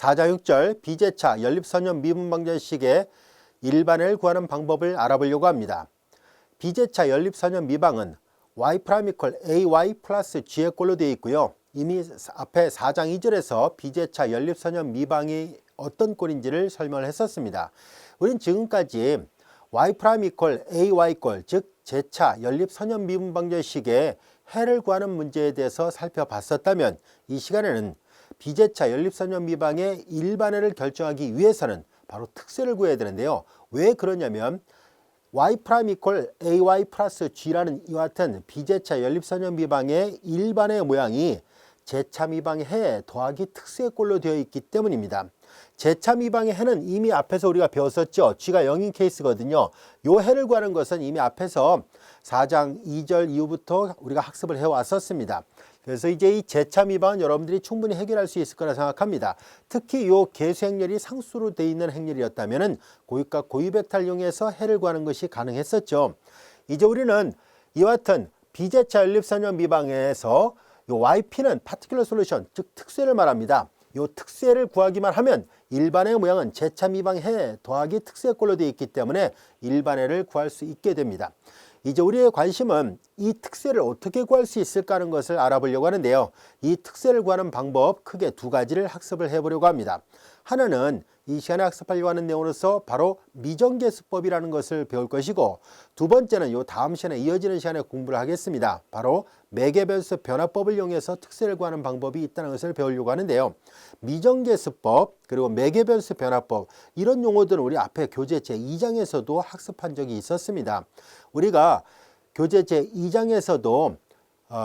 4장 6절 비제차 연립선형 미분방정식의 일반을 구하는 방법을 알아보려고 합니다. 비제차 연립선형 미방은 y' ay 플러스 g의 꼴로 되어 있고요. 이미 앞에 4장 2절에서 비제차 연립선형 미방이 어떤 꼴인지를 설명을 했었습니다. 우린 지금까지 y' ay 꼴, 즉 제차 연립선형 미분방정식의 해를 구하는 문제에 대해서 살펴봤었다면 이 시간에는 비제차 연립선형 미방의 일반해를 결정하기 위해서는 바로 특세를 구해야 되는데요. 왜 그러냐면 y' ay 플러스 g라는 이와 같은 비제차 연립선형 미방의 일반의 모양이 제차 미방의 해 더하기 특세의 꼴로 되어 있기 때문입니다. 제차 미방의 해는 이미 앞에서 우리가 배웠었죠. g가 0인 케이스거든요. 요 해를 구하는 것은 이미 앞에서 4장 2절 이후부터 우리가 학습을 해왔었습니다. 그래서 이제 이 제차 미방은 여러분들이 충분히 해결할 수 있을 거라 생각합니다. 특히 요 계수 행렬이 상수로 되어 있는 행렬이었다면 고유값 고유벡터를 이용해서 해를 구하는 것이 가능했었죠. 이제 우리는 이와 같은 비제차 연립선형 미방에서 요 yp는 particular solution, 즉 특세를 말합니다. 요 특세를 구하기만 하면 일반의 모양은 제차 미방의 해 더하기 특세의 꼴로 되어 있기 때문에 일반해를 구할 수 있게 됩니다. 이제 우리의 관심은 이 특세를 어떻게 구할 수 있을까 하는 것을 알아보려고 하는데요. 이 특세를 구하는 방법 크게 두 가지를 학습을 해보려고 합니다. 하나는 이 시간에 학습하려고 하는 내용으로서 바로 미정계수법이라는 것을 배울 것이고, 두 번째는 이 다음 시간에 이어지는 시간에 공부를 하겠습니다. 바로 매개변수 변화법을 이용해서 특세를 구하는 방법이 있다는 것을 배우려고 하는데요. 미정계수법 그리고 매개변수 변화법, 이런 용어들은 우리 앞에 교재 제2장에서도 학습한 적이 있었습니다. 우리가 교재 제2장에서도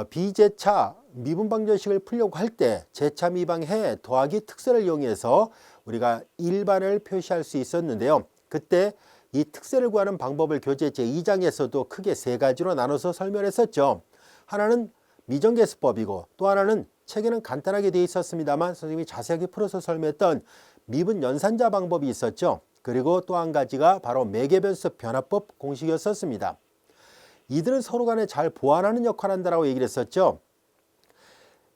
비제차 미분방정식을 풀려고 할 때 제차 미방해 더하기 특세를 이용해서 우리가 일반을 표시할 수 있었는데요. 그때 이 특세를 구하는 방법을 교재 제2장에서도 크게 세 가지로 나눠서 설명했었죠. 하나는 미정계수법이고, 또 하나는 책에는 간단하게 되어 있었습니다만 선생님이 자세하게 풀어서 설명했던 미분 연산자 방법이 있었죠. 그리고 또 한 가지가 바로 매개변수 변화법 공식이었습니다. 이들은 서로 간에 잘 보완하는 역할을 한다고 얘기를 했었죠.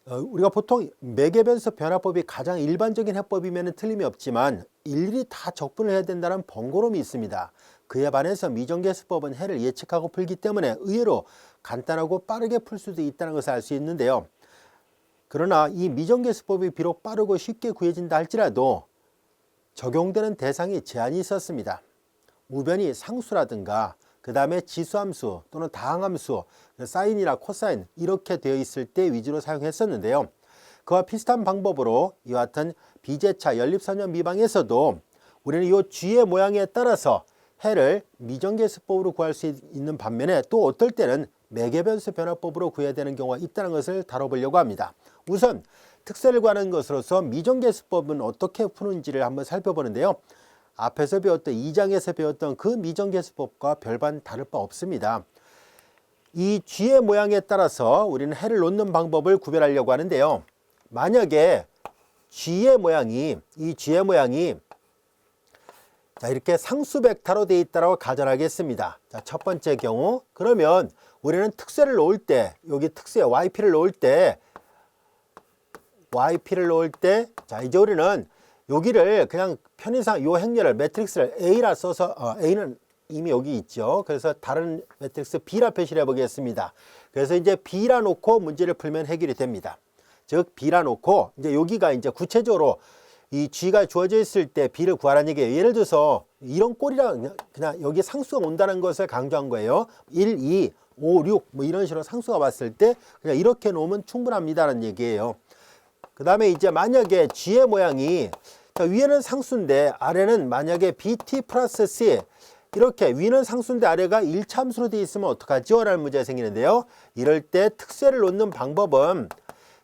우리가 보통 매개변수 변화법이 가장 일반적인 해법이면 틀림이 없지만 일일이 다 적분을 해야 된다는 번거로움이 있습니다. 그에 반해서 미정계수법은 해를 예측하고 풀기 때문에 의외로 간단하고 빠르게 풀 수도 있다는 것을 알 수 있는데요. 그러나 이 미정계수법이 비록 빠르고 쉽게 구해진다 할지라도 적용되는 대상이 제한이 있었습니다. 우변이 상수라든가 그 다음에 지수함수 또는 다항함수, 사인이나 코사인 이렇게 되어 있을 때 위주로 사용했었는데요. 그와 비슷한 방법으로 이와 같은 비제차 연립선형 미방에서도 우리는 이 g의 모양에 따라서 해를 미정계수법으로 구할 수 있는 반면에 또 어떨 때는 매개변수 변화법으로 구해야 되는 경우가 있다는 것을 다뤄보려고 합니다. 우선 특세를 구하는 것으로서 미정계수법은 어떻게 푸는지를 한번 살펴보는데요. 앞에서 배웠던 2장에서 배웠던 그 미정계수법과 별반 다를 바 없습니다. 이 g의 모양에 따라서 우리는 해를 놓는 방법을 구별하려고 하는데요. 만약에 g의 모양이 자, 이렇게 상수 벡터로 되어 있다고 가정하겠습니다. 자, 첫 번째 경우, 그러면 우리는 특세를 놓을 때, 여기 특세 yp를 놓을 때, 자, 이제 우리는 여기를 그냥 편의상 이 행렬을 매트릭스를 A라 써서 A는 이미 여기 있죠. 그래서 다른 매트릭스 B라 표시를 해보겠습니다. 그래서 이제 B라 놓고 문제를 풀면 해결이 됩니다. 즉 B라 놓고 이제 여기가 이제 구체적으로 이 G가 주어져 있을 때 B를 구하라는 얘기예요. 예를 들어서 이런 꼴이라 그냥 여기 상수가 온다는 것을 강조한 거예요. 1, 2, 5, 6 뭐 이런 식으로 상수가 왔을 때 그냥 이렇게 놓으면 충분합니다라는 얘기예요. 그 다음에 이제 만약에 G의 모양이 위에는 상수인데 아래는 만약에 BT 플러스 C, 이렇게 위는 상수인데 아래가 1차함수로 되어 있으면 어떡하죠? 라는 문제가 생기는데요. 이럴 때 특세를 놓는 방법은,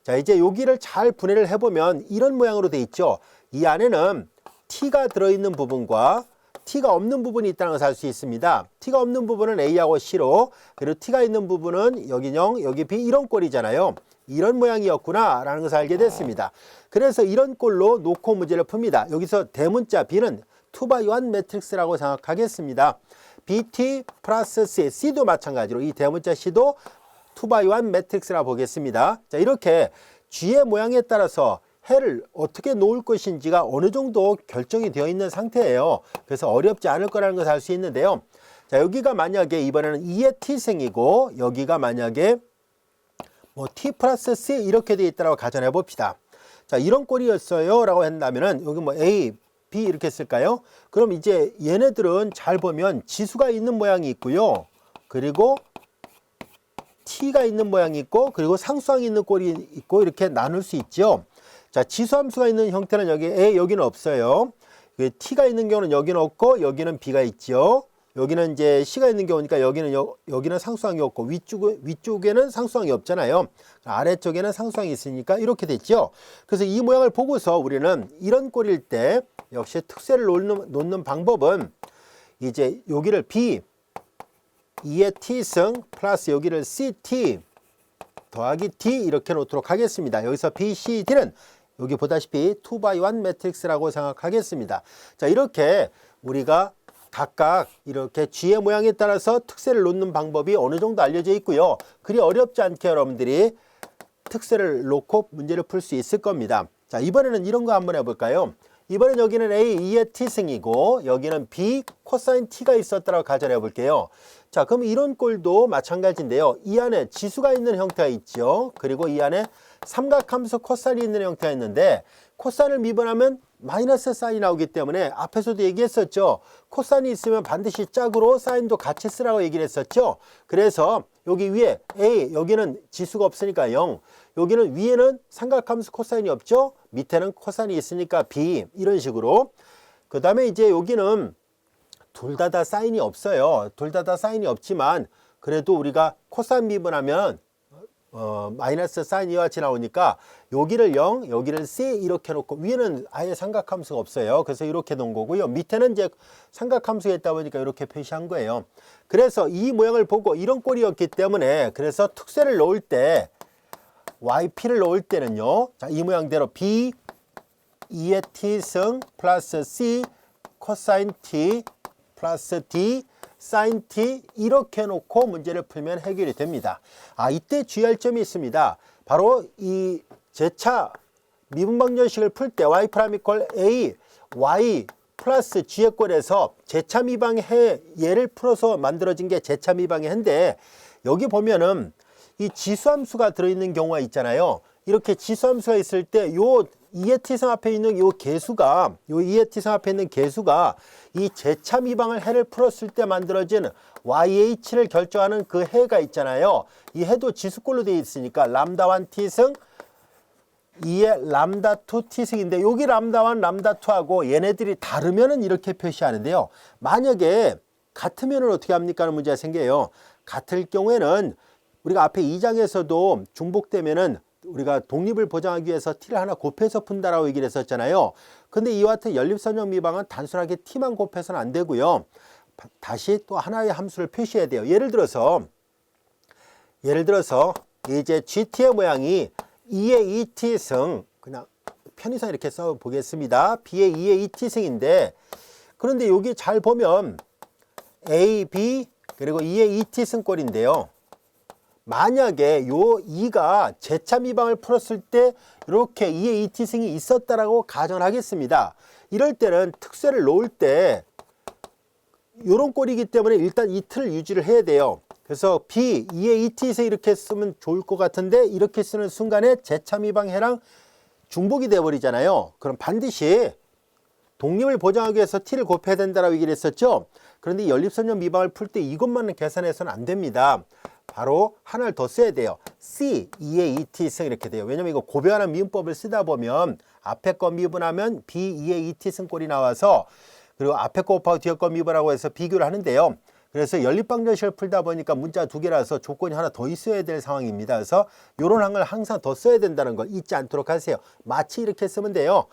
자, 이제 여기를 잘 분해를 해보면 이런 모양으로 되어 있죠. 이 안에는 T가 들어있는 부분과 T가 없는 부분이 있다는 것을 알 수 있습니다. T가 없는 부분은 A하고 C로, 그리고 T가 있는 부분은 여기 0, 여기 B, 이런 꼴이잖아요. 이런 모양이었구나 라는 것을 알게 됐습니다. 그래서 이런 꼴로 놓고 문제를 풉니다. 여기서 대문자 B는 2x1 매트릭스라고 생각하겠습니다. BT 플러스 C, C도 마찬가지로 이 대문자 C도 2x1 매트릭스라고 보겠습니다. 자, 이렇게 G의 모양에 따라서 해를 어떻게 놓을 것인지가 어느 정도 결정이 되어 있는 상태예요. 그래서 어렵지 않을 거라는 것을 알 수 있는데요. 자, 여기가 만약에 이번에는 2의 t승이고 여기가 만약에 뭐 t 플러스 c 이렇게 되어 있다고 가정해 봅시다. 자, 이런 꼴이었어요 라고 한다면은 여기 뭐 a, b 이렇게 쓸까요? 그럼 이제 얘네들은 잘 보면 지수가 있는 모양이 있고요. 그리고 t가 있는 모양이 있고 그리고 상수항이 있는 꼴이 있고 이렇게 나눌 수 있죠. 자, 지수함수가 있는 형태는 여기 A, 여기는 없어요. t가 있는 경우는 여기는 없고 여기는 b가 있죠. 여기는 이제 c가 있는 경우니까 여기는 상수항이 없고 위쪽에는 상수항이 없잖아요. 아래쪽에는 상수항이 있으니까 이렇게 됐죠. 그래서 이 모양을 보고서 우리는 이런 꼴일 때 역시 특세를 놓는 방법은 이제 여기를 b 2의 t승 플러스 여기를 ct 더하기 d 이렇게 놓도록 하겠습니다. 여기서 b, c, d는 여기 보다시피 2x1 매트릭스라고 생각하겠습니다. 자, 이렇게 우리가 각각 이렇게 쥐의 모양에 따라서 특세를 놓는 방법이 어느 정도 알려져 있고요. 그리 어렵지 않게 여러분들이 특세를 놓고 문제를 풀 수 있을 겁니다. 자, 이번에는 이런 거 한번 해볼까요? 이번엔 여기는 a 2의 t승이고 여기는 b 코사인 t가 있었다고 가정해 볼게요. 자, 그럼 이런 꼴도 마찬가지인데요. 이 안에 지수가 있는 형태가 있죠. 그리고 이 안에 삼각함수 코사인이 있는 형태가 있는데 코사인을 미분하면 마이너스 사인이 나오기 때문에 앞에서도 얘기했었죠. 코사인이 있으면 반드시 짝으로 사인도 같이 쓰라고 얘기를 했었죠. 그래서 여기 위에 a, 여기는 지수가 없으니까 0, 여기는 위에는 삼각함수 코사인이 없죠. 밑에는 코사인이 있으니까 b, 이런 식으로. 그 다음에 이제 여기는 둘 다 사인이 없어요. 둘 다 사인이 없지만 그래도 우리가 코사인 미분하면 마이너스 사인이 같이 나오니까 여기를 0, 여기를 c 이렇게 놓고 위에는 아예 삼각함수가 없어요. 그래서 이렇게 놓은 거고요. 밑에는 이제 삼각함수가 있다 보니까 이렇게 표시한 거예요. 그래서 이 모양을 보고 이런 꼴이었기 때문에 그래서 특세를 놓을 때 yp를 놓을 때는요. 자, 이 모양대로 b 2의 t승 플러스 c 코사인 t 플러스 d 사인 t 이렇게 놓고 문제를 풀면 해결이 됩니다. 아, 이때 주의할 점이 있습니다. 바로 이 제차 미분방정식을 풀 때 y 프라임 이퀄 a y 플러스 g의 꼴에서 제차 미방의 해 얘를 풀어서 만들어진 게 제차 미방의 해인데 여기 보면은 이 지수함수가 들어있는 경우가 있잖아요. 이렇게 지수함수가 있을 때 요 2의 t승 앞에 있는 요 개수가 요 2의 t승 앞에 있는 개수가 이 제차 미방을 해를 풀었을 때 만들어진 yh를 결정하는 그 해가 있잖아요. 이 해도 지수꼴로 되어 있으니까 람다1 t승 2의 람다2 t승인데 여기 람다1 람다2하고 얘네들이 다르면은 이렇게 표시하는데요. 만약에 같으면은 어떻게 합니까 하는 문제가 생겨요. 같을 경우에는 우리가 앞에 2장에서도 중복되면은 우리가 독립을 보장하기 위해서 t를 하나 곱해서 푼다라고 얘기를 했었잖아요. 근데 이와 같은 연립선형 미방은 단순하게 t만 곱해서는 안 되고요. 다시 또 하나의 함수를 표시해야 돼요. 예를 들어서 이제 gt의 모양이 2의 2t승, 그냥 편의상 이렇게 써 보겠습니다. b의 2의 2t승인데 그런데 여기 잘 보면 a, b 그리고 2의 2t승 꼴인데요. 만약에 요 2가 제차 미방을 풀었을 때 이렇게 2의 2t승이 있었다라고 가정하겠습니다. 이럴 때는 특세를 놓을 때 요런 꼴이기 때문에 일단 이 틀을 유지를 해야 돼요. 그래서 b 2의 2t승 이렇게 쓰면 좋을 것 같은데 이렇게 쓰는 순간에 제차 미방해랑 중복이 되어 버리잖아요. 그럼 반드시 독립을 보장하기 위해서 t를 곱해야 된다라고 얘기를 했었죠. 그런데 연립선형 미방을 풀 때 이것만은 계산해서는 안 됩니다. 바로 하나를 더 써야 돼요. c 2의 2t승 이렇게 돼요. 왜냐면 이거 고배하는 미분법을 쓰다 보면 앞에 거 미분하면 b 2의 2t승 꼴이 나와서 그리고 앞에 거 곱하고 뒤에 거 미분하고 해서 비교를 하는데요. 그래서 연립방정식을 풀다 보니까 문자 두 개라서 조건이 하나 더 있어야 될 상황입니다. 그래서 이런 항을 항상 더 써야 된다는 걸 잊지 않도록 하세요. 마치 이렇게 쓰면 돼요.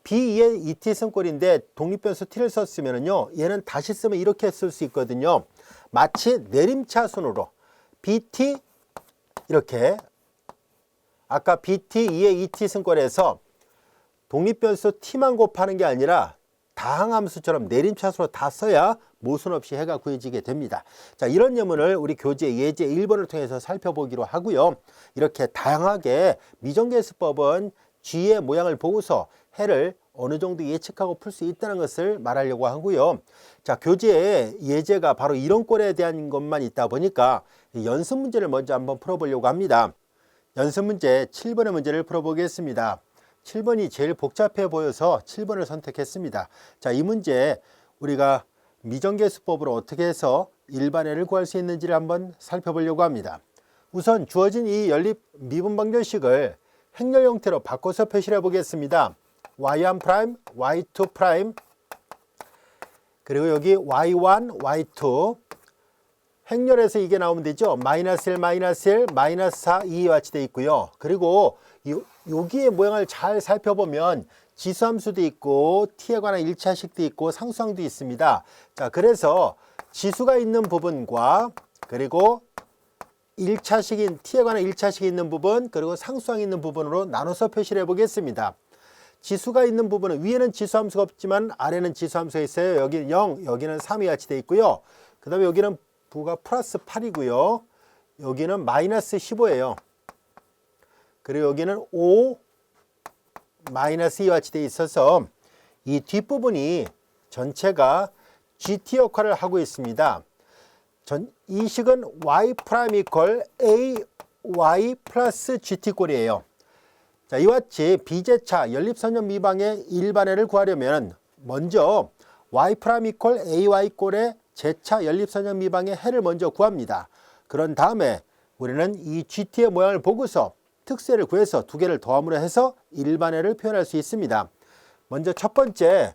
b2의 2t승 꼴인데 독립변수 t를 썼으면요. 얘는 다시 쓰면 이렇게 쓸 수 있거든요. 마치 내림차순으로 bt 이렇게 아까 bt 2의 2t승 꼴에서 독립변수 t만 곱하는 게 아니라 다항함수처럼 내림차순으로 다 써야 모순 없이 해가 구해지게 됩니다. 자, 이런 예문을 우리 교재 예제 1번을 통해서 살펴보기로 하고요. 이렇게 다양하게 미정계수법은 G의 모양을 보고서 해를 어느 정도 예측하고 풀 수 있다는 것을 말하려고 하고요. 자, 교재에 예제가 바로 이런 꼴에 대한 것만 있다 보니까 연습 문제를 먼저 한번 풀어보려고 합니다. 연습 문제 7번의 문제를 풀어보겠습니다. 7번이 제일 복잡해 보여서 7번을 선택했습니다. 자, 이 문제 우리가 미정계수법으로 어떻게 해서 일반해를 구할 수 있는지를 한번 살펴보려고 합니다. 우선 주어진 이 연립 미분방정식을 행렬 형태로 바꿔서 표시를 해보겠습니다. y1', y2', 그리고 여기 y1, y2 행렬에서 이게 나오면 되죠. 마이너스 1, 마이너스 1, 마이너스 4, 2와 같이 되어 있고요. 그리고 여기의 모양을 잘 살펴보면 지수함수도 있고 t에 관한 1차식도 있고 상수항도 있습니다. 자, 그래서 지수가 있는 부분과 그리고 1차식인 t에 관한 1차식이 있는 부분 그리고 상수항이 있는 부분으로 나눠서 표시를 해보겠습니다. 지수가 있는 부분은 위에는 지수함수가 없지만 아래는 지수함수가 있어요. 여기는 0, 여기는 3이 같이 되어 있고요. 그 다음에 여기는 부가 플러스 8이고요. 여기는 마이너스 15예요. 그리고 여기는 5, 마이너스 2와 같이 되어 있어서 이 뒷부분이 전체가 GT 역할을 하고 있습니다. 이 식은 y' equal AY 플러스 GT 꼴이에요. 자, 이와 같이 비제차 연립선형 미방의 일반해를 구하려면 먼저 y' equal AY 꼴의 제차 연립선형 미방의 해를 먼저 구합니다. 그런 다음에 우리는 이 GT의 모양을 보고서 특세를 구해서 두 개를 더함으로 해서 일반해를 표현할 수 있습니다. 먼저 첫 번째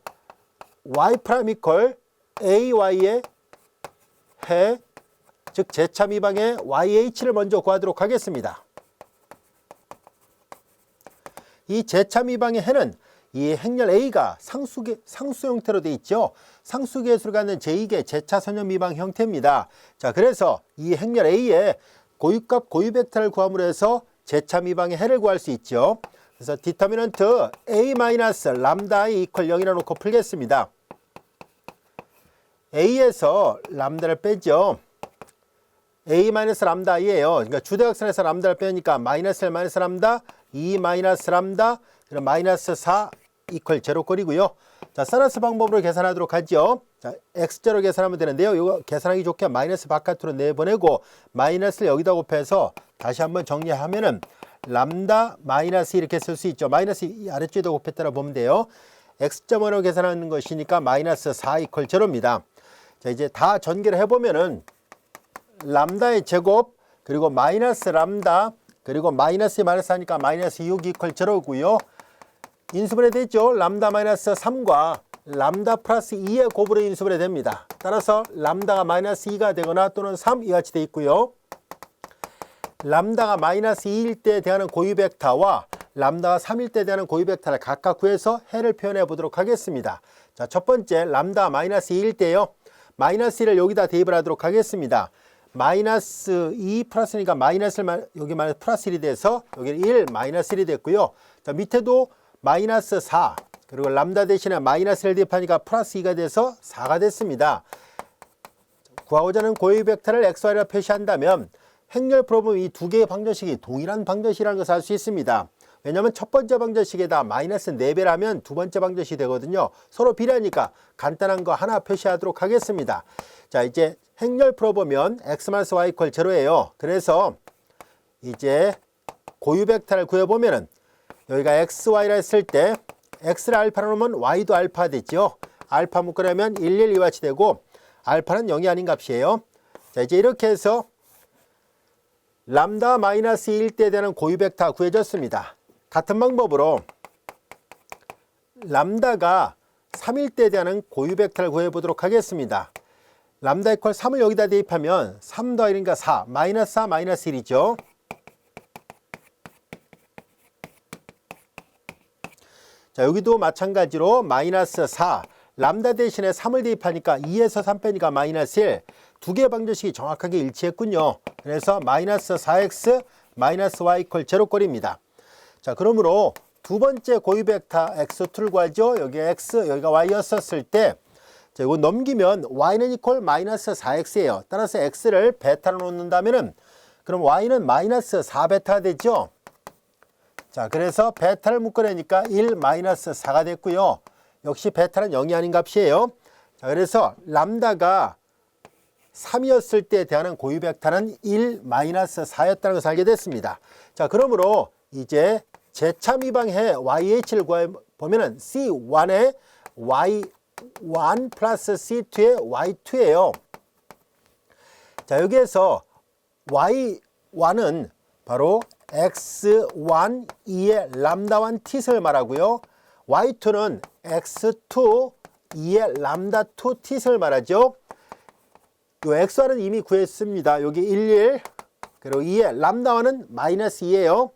y' equal AY의 해, 즉 제차 미방의 YH를 먼저 구하도록 하겠습니다. 이 제차 미방의 해는 이 행렬 A가 상수 형태로 되어 있죠. 상수계수를 갖는 제2계 제차 선형 미방 형태입니다. 자, 그래서 이 행렬 A의 고유값 고유 벡터를 구함으로 해서 제차 미방의 해를 구할 수 있죠. 그래서 디터미넌트 A-람다 이퀄 0이라 놓고 풀겠습니다. A에서 람다를 빼죠. A-람다 i예요. 그러니까 주대각선에서 람다를 빼니까 마이너스 1 마이너스 람다 2 마이너스 람다 그럼 마이너스 4 이퀄 제로꼴이고요. 자, 사라스 방법으로 계산하도록 하죠. 자, x0 계산하면 되는데요. 이거 계산하기 좋게 마이너스 바깥으로 내보내고 마이너스를 여기다 곱해서 다시 한번 정리하면은 람다 마이너스 이렇게 쓸 수 있죠. 마이너스 아래쪽에다 곱했다라 보면 돼요. x.5로 계산하는 것이니까 마이너스 4 이퀄 제로입니다. 자, 이제 다 전개를 해보면은 람다의 제곱 그리고 마이너스 람다 그리고 마이너스 마이너스 하니까 마이너스 6 이퀄 제로고요. 인수분해 되죠. 람다 마이너스 3과 람다 플러스 2의 곱으로 인수분해 됩니다. 따라서 람다가 마이너스 2가 되거나 또는 3 이와 같이 되어 있고요. 람다가 마이너스 2일 때 대하는 고유 벡터와 람다가 3일 때 대하는 고유 벡터를 각각 구해서 해를 표현해 보도록 하겠습니다. 자, 첫 번째 람다 마이너스 2일 때요. 마이너스 1을 여기다 대입을 하도록 하겠습니다. 마이너스 2 플러스니까 마이너스 1, 여기 마이너스 플러스 1이 돼서 여기는 1 마이너스 1이 됐고요. 자, 밑에도 마이너스 4 그리고 람다 대신에 마이너스 1 대입하니까 플러스 2가 돼서 4가 됐습니다. 구하고자 하는 고유 벡터를 XY로 표시한다면 행렬 프로브는 이 두 개의 방정식이 동일한 방정식이라는 것을 알 수 있습니다. 왜냐하면 첫 번째 방정식에다 마이너스 4배라면 두 번째 방정식이 되거든요. 서로 비례하니까 간단한 거 하나 표시하도록 하겠습니다. 자, 이제 행렬 풀어보면 x-y 이퀄 제로예요. 그래서 이제 고유 벡터를 구해보면은 여기가 xy라 했을 때 x를 알파로 놓으면 y도 알파 됐죠. 알파 묶으려면 1, 1, 2와 같이 되고 알파는 0이 아닌 값이에요. 자, 이제 이렇게 해서 람다 마이너스 2일 때 되는 고유 벡터 구해졌습니다. 같은 방법으로 람다가 3일 때 되는 고유 벡터를 구해보도록 하겠습니다. 람다 이퀄 3을 여기다 대입하면 3 더하기 1이니까 4, 마이너스 4, 마이너스 1이죠. 자, 여기도 마찬가지로 마이너스 4, 람다 대신에 3을 대입하니까 2에서 3 빼니까 마이너스 1. 두 개의 방정식이 정확하게 일치했군요. 그래서 마이너스 4x 마이너스 y 이퀄 제로꼴입니다. 자, 그러므로 두 번째 고유 벡터 x2를 구하죠. 여기 x, 여기가 y였었을 때 자, 이거 넘기면 y는 이퀄 마이너스 4x예요. 따라서 x를 베타로 놓는다면은 그럼 y는 마이너스 4베타 되죠. 자, 그래서 베타를 묶어내니까 1-4가 됐고요. 역시 베타는 0이 아닌 값이에요. 자, 그래서 람다가 3이었을 때에 대한 고유 벡터는 1-4였다는 것을 알게 됐습니다. 자, 그러므로 이제 제차 미방해 YH를 구해보면은 C1에 Y1 플러스 C2에 Y2예요. 자, 여기에서 Y1은 바로 X1, 2의 람다1 t을 말하고요. Y2는 X2, 2의 람다2 t를 말하죠. 요 X1은 이미 구했습니다. 여기 11, 그리고 2의 람다1은 -2예요.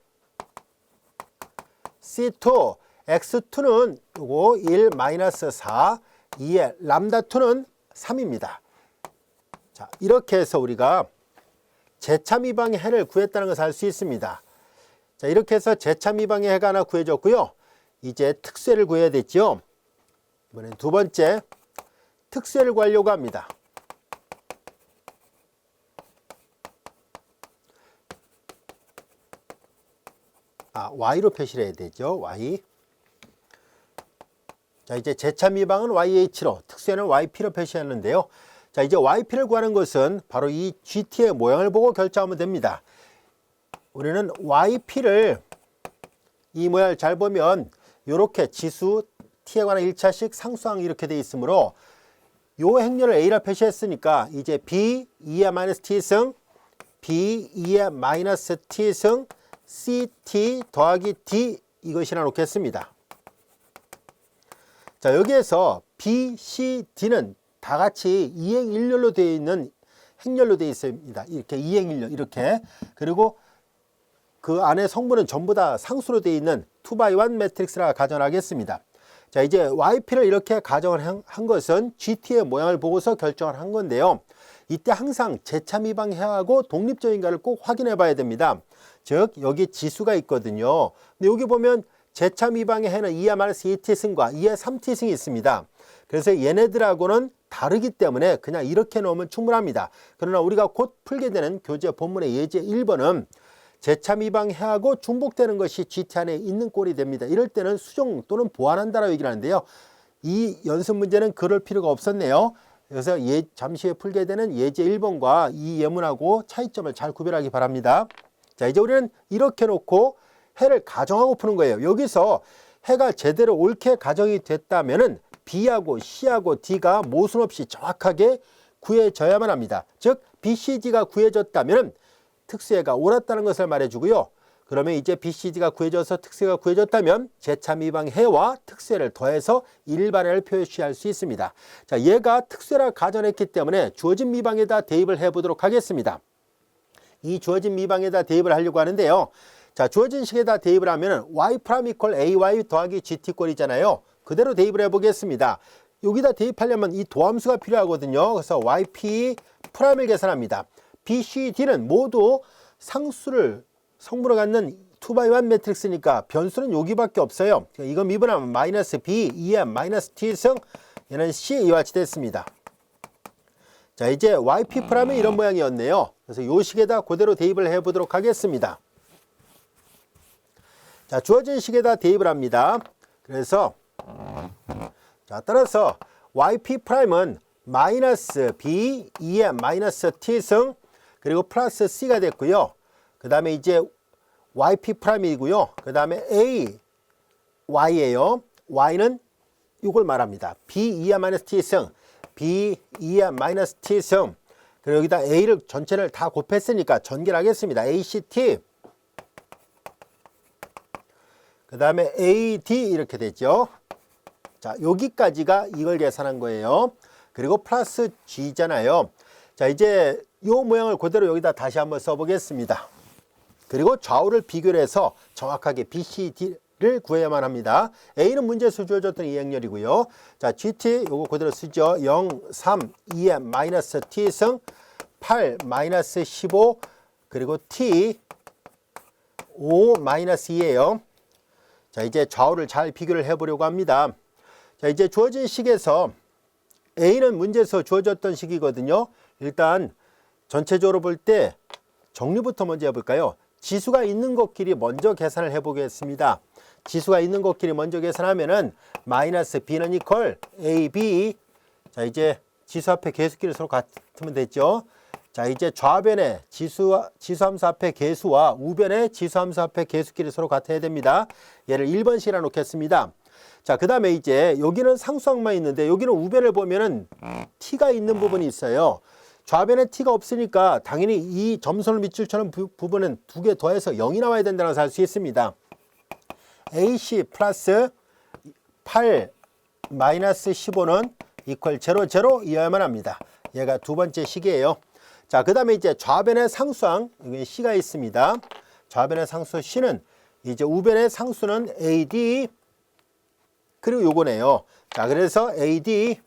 C2, X2는 요거 1-4, 2의 람다2는 3입니다. 자, 이렇게 해서 우리가 제차 미방의 해를 구했다는 것을 알 수 있습니다. 자, 이렇게 해서 제차 미방의 해가 하나 구해졌고요. 이제 특수해를 구해야 됐죠. 이번엔 두 번째 특수해를 구하려고 합니다. Y로 표시를 해야 되죠. Y. 자, 이제 제차 미방은 YH로, 특수해는 YP로 표시하는데요. 자, 이제 YP를 구하는 것은 바로 이 GT의 모양을 보고 결정하면 됩니다. 우리는 YP를 이 모양을 잘 보면 이렇게 지수 T에 관한 1차식 상수항이 이렇게 되어 있으므로 요 행렬을 A라 표시했으니까 이제 B 2의 T승, B 2의 T승, CT 더하기 D 이것이라 놓겠습니다. 자, 여기에서 B, C, D는 다 같이 이행일렬로 되어 있는 행렬로 되어 있습니다. 이렇게 이행일렬 이렇게. 그리고 그 안에 성분은 전부 다 상수로 되어 있는 2x1 매트릭스라 가정하겠습니다. 자, 이제 YP를 이렇게 가정을 한 것은 GT의 모양을 보고서 결정을 한 건데요. 이때 항상 제차 미방해하고 독립적인가를 꼭 확인해 봐야 됩니다. 즉 여기 지수가 있거든요. 근데 여기 보면 제차 미방의 해는 2-2t승과 2-3t승이 있습니다. 그래서 얘네들하고는 다르기 때문에 그냥 이렇게 놓으면 충분합니다. 그러나 우리가 곧 풀게 되는 교재 본문의 예제 1번은 제차 미방해하고 중복되는 것이 GT 안에 있는 꼴이 됩니다. 이럴 때는 수정 또는 보완한다라고 얘기를 하는데요. 이 연습 문제는 그럴 필요가 없었네요. 그래서 잠시 후에 풀게 되는 예제 1번과 이 예문하고 차이점을 잘 구별하기 바랍니다. 자, 이제 우리는 이렇게 놓고 해를 가정하고 푸는 거예요. 여기서 해가 제대로 옳게 가정이 됐다면은 B하고 C하고 D가 모순 없이 정확하게 구해져야만 합니다. 즉 BCD가 구해졌다면 특수해가 옳았다는 것을 말해주고요. 그러면 이제 BCD가 구해져서 특수해가 구해졌다면 제차 미방 해와 특수해를 더해서 일반해를 표시할 수 있습니다. 자, 얘가 특수해라 가정했기 때문에 주어진 미방에다 대입을 해보도록 하겠습니다. 이 주어진 미방에다 대입을 하려고 하는데요. 자, 주어진 식에다 대입을 하면 y' 이퀄 ay 더하기 gt 꼴이잖아요. 그대로 대입을 해보겠습니다. 여기다 대입하려면 이 도함수가 필요하거든요. 그래서 yp 프라임을 계산합니다. b, c, d는 모두 상수를 성분을 갖는 2x1 매트릭스니까 변수는 여기밖에 없어요. 이거 미분하면 -b, 2m t승, 얘는 c 이와 같이 됐습니다. 자, 이제 yp 프라임은 이런 모양이었네요. 그래서 요 식에다 그대로 대입을 해보도록 하겠습니다. 자, 주어진 식에다 대입을 합니다. 그래서 자, 따라서 yp 프라임은 -b, 2의 t승, 그리고 플러스 c가 됐고요. 그 다음에 이제 yp 프라임이고요. 그 다음에 a, y예요. y는 이걸 말합니다. b, 2의 t승, b, 2의 t승, 그리고 여기다 a를 전체를 다 곱했으니까 전개하겠습니다. act, 그 다음에 AD 이렇게 되죠. 자, 여기까지가 이걸 계산한 거예요. 그리고 플러스 G잖아요. 자, 이제 이 모양을 그대로 여기다 다시 한번 써보겠습니다. 그리고 좌우를 비교를 해서 정확하게 BCD를 구해야만 합니다. A는 문제에서 주어졌던 이 행렬이고요. 자, GT 요거 그대로 쓰죠. 0, 3, 2의 T승, 8, -15, 그리고 T, 5, -2예요. 자, 이제 좌우를 잘 비교를 해보려고 합니다. 자, 이제 주어진 식에서 A는 문제에서 주어졌던 식이거든요. 일단 전체적으로 볼 때 정리부터 먼저 해볼까요? 지수가 있는 것끼리 먼저 계산을 해 보겠습니다. 지수가 있는 것끼리 먼저 계산하면은 마이너스 b는 이퀄 ab. 자, 이제 지수 앞에 개수끼리 서로 같으면 됐죠. 자, 이제 좌변의 지수함수 앞에 개수와 우변의 지수함수 앞에 개수끼리 서로 같아야 됩니다. 얘를 1번씩이라 놓겠습니다. 자, 그 다음에 이제 여기는 상수항만 있는데 여기는 우변을 보면은 t가 있는 부분이 있어요. 좌변에 t가 없으니까 당연히 이 점선을 밑줄 쳐는 부분은 두 개 더해서 0이 나와야 된다는 것을 알 수 있습니다. ac 플러스 8 마이너스 15는 이퀄 0, 0 이어야만 합니다. 얘가 두 번째 식이에요. 자, 그 다음에 이제 좌변의 상수항, 여기 c가 있습니다. 좌변의 상수 c는 이제 우변의 상수는 ad, 그리고 요거네요. 자, 그래서 ad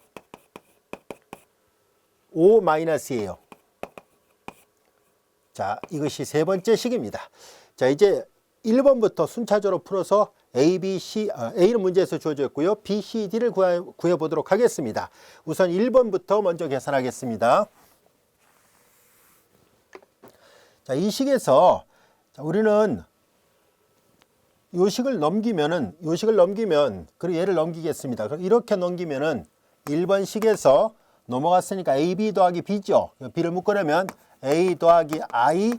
5 마이너스예요. 자, 이것이 세 번째 식입니다. 자, 이제 1번부터 순차적으로 풀어서 A, B, C, A는 문제에서 주어져 있고요. B, C, D를 구해보도록 하겠습니다. 우선 1번부터 먼저 계산하겠습니다. 자, 이 식에서 우리는 요 식을 넘기면, 그리고 얘를 넘기겠습니다. 그럼 이렇게 넘기면은 1번 식에서 넘어갔으니까 AB 더하기 B죠. B를 묶으려면 A 더하기 I,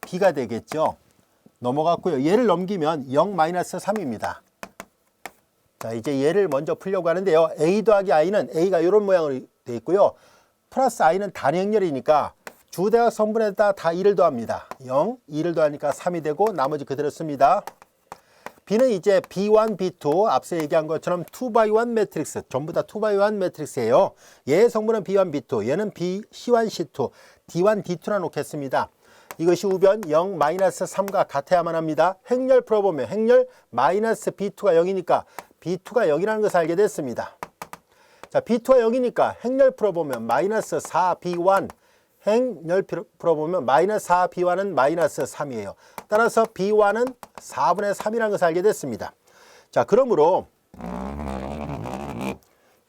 B가 되겠죠. 넘어갔고요. 얘를 넘기면 0-3입니다. 자, 이제 얘를 먼저 풀려고 하는데요. A 더하기 I는 A가 이런 모양으로 되어 있고요. 플러스 I는 단행렬이니까 주대학 성분에다 다 2를 더합니다. 0, 2를 더하니까 3이 되고 나머지 그대로 씁니다. B는 이제 B1, B2 앞서 얘기한 것처럼 2x1 매트릭스, 전부 다 2x1 매트릭스예요. 얘의 성분은 B1, B2, 얘는 C1, C2, D1, D2라 놓겠습니다. 이것이 우변 0, -3과 같아야만 합니다. 행렬 풀어보면 행렬 마이너스 B2가 0이니까 B2가 0이라는 것을 알게 됐습니다. 자, B2가 0이니까 행렬 풀어보면 -4B1, 행렬 풀어보면 -4B1은 -3이에요. 따라서 B1은 4분의 3이라는 것을 알게 됐습니다. 자, 그러므로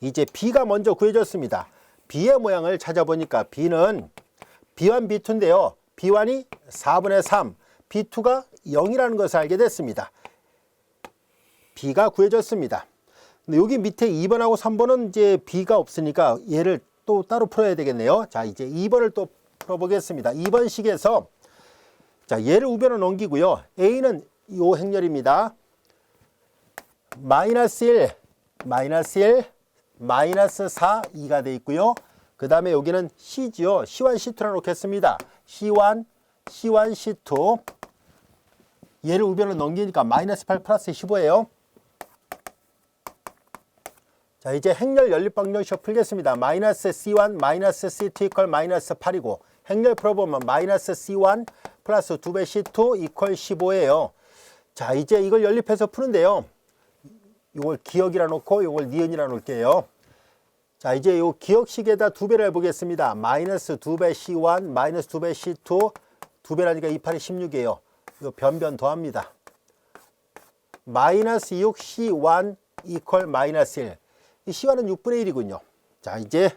이제 B가 먼저 구해졌습니다. B의 모양을 찾아보니까 B는 B1, B2인데요. B1이 4분의 3, B2가 0이라는 것을 알게 됐습니다. B가 구해졌습니다. 근데 여기 밑에 2번하고 3번은 이제 B가 없으니까 얘를 또 따로 풀어야 되겠네요. 자, 이제 2번을 또 풀어보겠습니다. 2번 식에서 자, 얘를 우변으로 넘기고요. A는 요 행렬입니다. -1, -4, 2가 돼 있고요. 그 다음에 여기는 C지요. C1, C2라 놓겠습니다. C1, C2. 얘를 우변으로 넘기니까 -8 플러스 15예요. 자, 이제 행렬 연립방정식 풀겠습니다. -C1, -C2 이퀄 -8이고 행렬 풀어보면 -C1 플러스 2배 C2 이퀄 15예요. 자, 이제 이걸 연립해서 푸는데요. 이걸 기억이라 놓고 이걸 니은이라 놓을게요. 자, 이제 이 기억식에다 2배를 해보겠습니다. -2배 C1, -2배 C2, 2배라니까 2, 8이 16이에요. 이거 변변 더합니다. -6 C1 이퀄 -1. 이 C1은 6분의 1이군요. 자, 이제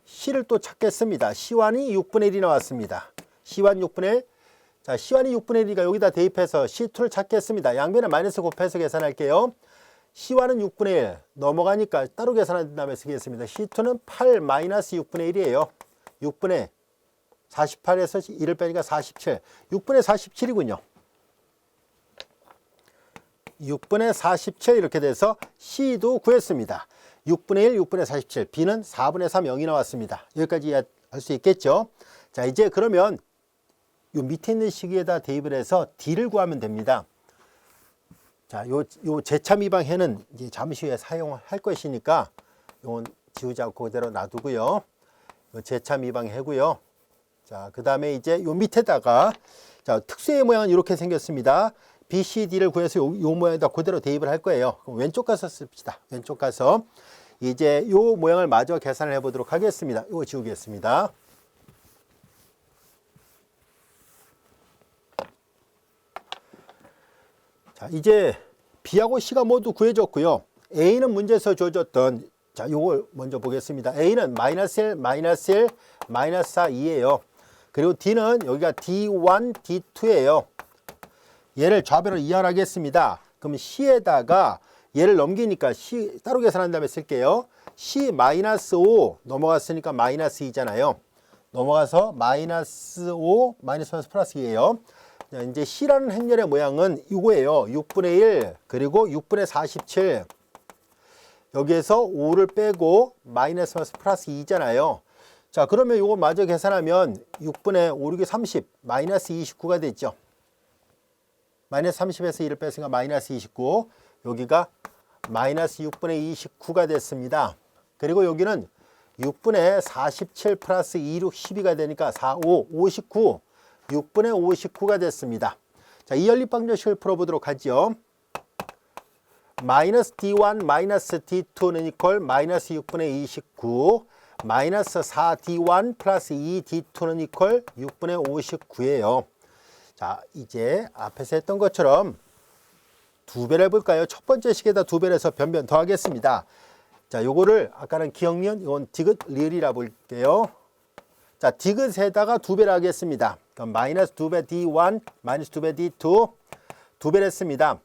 C를 또 찾겠습니다. C1이 6분의 1이 나왔습니다. C1 6분의 1. 자, C1이 6분의 1이니까 여기다 대입해서 C2를 찾겠습니다. 양변에 마이너스 곱해서 계산할게요. C1은 6분의 1 넘어가니까 따로 계산한 다음에 쓰겠습니다. C2는 8 마이너스 6분의 1이에요. 6분의 48에서 1을 빼니까 47. 6분의 47이군요. 6분의 47 이렇게 돼서 C도 구했습니다. 6분의 1, 6분의 47. B는 4분의 3, 0이 나왔습니다. 여기까지 할 수 있겠죠? 자, 이제 그러면 요 밑에 있는 식에다 대입을 해서 D를 구하면 됩니다. 자, 요 재차 미방해는 이제 잠시 후에 사용할 것이니까 요건 지우지 않고 그대로 놔두고요. 요 재차 미방해고요. 자, 그 다음에 이제 요 밑에다가 자, 특수의 모양은 이렇게 생겼습니다. B, C, D를 구해서 요 모양에다 그대로 대입을 할 거예요. 그럼 왼쪽 가서 씁시다. 왼쪽 가서 이제 요 모양을 마저 계산을 해보도록 하겠습니다. 이거 지우겠습니다. 자, 이제 B하고 C가 모두 구해졌고요. A는 문제에서 주어졌던 자, 요걸 먼저 보겠습니다. A는 -1, -1, -4, 2예요. 그리고 D는 여기가 D1, D2예요. 얘를 좌변으로 이완하겠습니다. 그럼 C에다가 얘를 넘기니까 C 따로 계산한 다음에 쓸게요. C-5 넘어갔으니까 마이너스 2잖아요. 넘어가서 마이너스 5 마이너스 플러스 2예요. 자, 이제 C라는 행렬의 모양은 이거예요. 6분의 1 그리고 6분의 47. 여기에서 5를 빼고 마이너스 플러스 2잖아요. 자, 그러면 이거 마저 계산하면 6분의 5, 6이 30 마이너스 29가 됐죠. 마이너스 30에서 1을 뺐으니까 마이너스 29. 여기가 마이너스 6분의 29가 됐습니다. 그리고 여기는 6분의 47 플러스 2, 6, 12가 되니까 4, 5, 59. 6분의 59가 됐습니다. 자, 이 연립방정식을 풀어보도록 하죠. 마이너스 D1 마이너스 D2는 이퀄 마이너스 6분의 29 마이너스 4D1 플러스 2D2는 이퀄 6분의 59예요. 자, 이제 앞에서 했던 것처럼 두 배를 해볼까요? 첫 번째 식에다 두 배를 해서 변변 더하겠습니다. 자, 요거를 아까는 기억면 이건 디귿 리을이라 볼게요. 자, 디귿에다가 두 배를 하겠습니다. 그럼 마이너스 2배 D1 마이너스 2배 D2 두 배를 했습니다.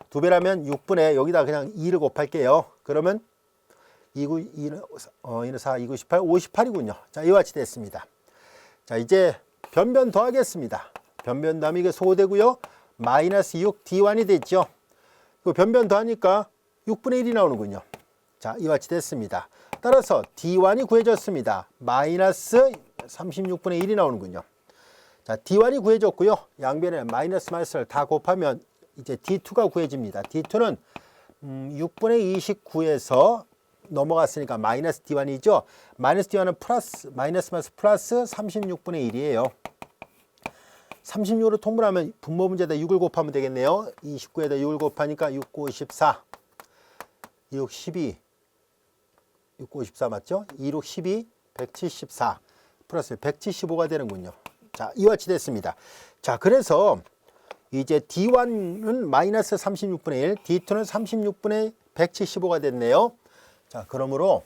두 배라면 6분의 여기다 그냥 2를 곱할게요. 그러면 2는 4, 2, 9, 18, 58이군요. 자, 이와 같이 됐습니다. 자, 이제 변변 더하겠습니다. 변변 더하면 이게 소되고요. 마이너스 6 D1이 됐죠. 그 변변 더하니까 6분의 1이 나오는군요. 자, 이와 같이 됐습니다. 따라서 D1이 구해졌습니다. 마이너스 36분의 1이 나오는군요. 자, D1이 구해졌고요. 양변에 마이너스 마이너스를 다 곱하면 이제 D2가 구해집니다. D2는 6분의 29에서 넘어갔으니까 마이너스 D1이죠. 마이너스 D1은 플러스 마이너스 마이너스 플러스 36분의 1이에요. 36으로 통분하면 분모 문제에다 6을 곱하면 되겠네요. 29에다 6을 곱하니까 6, 9, 14 6, 12 6, 9, 14 맞죠? 2, 6, 12 174 플러스 175가 되는군요. 자, 이와 같이 됐습니다. 자, 그래서 이제 D1은 마이너스 36분의 1, D2는 36분의 175가 됐네요. 자, 그러므로